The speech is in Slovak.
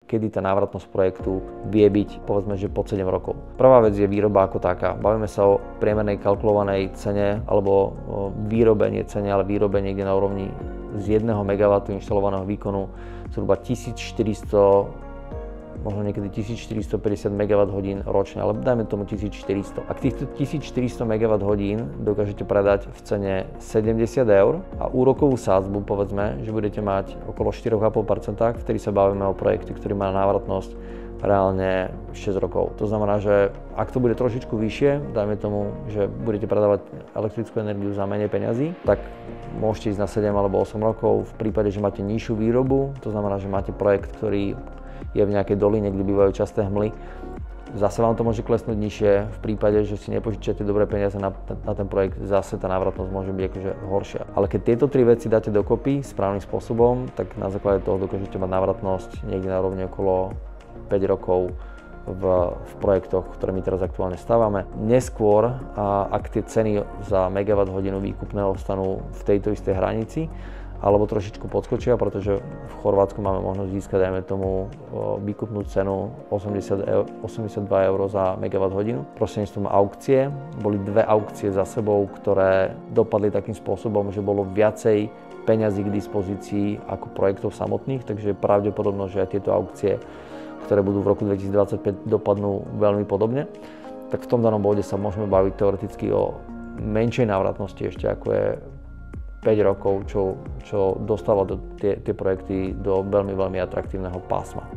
kedy tá návratnosť projektu vie byť, povedzme, že po 7 rokov. Prvá vec je výroba ako taká. Bavíme sa o priemernej kalkulovanej cene alebo výrobe, nie cene, ale výrobe niekde na úrovni z 1 MW inštalovaného výkonu zhruba 1400, možno niekedy 1450 MWh ročne, ale dajme tomu 1400. Ak týchto 1400 MWh dokážete predať v cene 70 eur a úrokovú sádzbu, povedzme, že budete mať okolo 4,5%, vtedy sa bavíme o projekte, ktorý má návratnosť reálne 6 rokov. To znamená, že ak to bude trošičku vyššie, dajme tomu, že budete predávať elektrickú energiu za menej peňazí, tak môžete ísť na 7 alebo 8 rokov. V prípade, že máte nižšiu výrobu, to znamená, že máte projekt, ktorý je v nejakej doline, kde bývajú časté hmly, zase vám to môže klesnúť nižšie. V prípade, že si nepožičiate dobré peniaze na ten projekt, zase tá návratnosť môže byť akože horšia. Ale keď tieto tri veci dáte dokopy správnym spôsobom, tak na základe toho dokážete mať návratnosť niekde na úrovni okolo 5 rokov v projektoch, ktoré my teraz aktuálne stávame. Neskôr, ak tie ceny za megawatt hodinu výkupného ostanú v tejto istej hranici, alebo trošičku podskočia, pretože v Chorvátsku máme možnosť získať, dajme tomu, výkupnú cenu 82 eur za megawatt hodinu. Prostredníctvom aukcie, boli dve aukcie za sebou, ktoré dopadli takým spôsobom, že bolo viacej peňazí k dispozícii ako projektov samotných, takže je pravdepodobnosť, že aj tieto aukcie, ktoré budú v roku 2025, dopadnú veľmi podobne. Tak v tom danom bode sa môžeme baviť teoreticky o menšej návratnosti ešte, ako je 5 rokov, čo dostáva tie projekty do veľmi, veľmi atraktívneho pásma.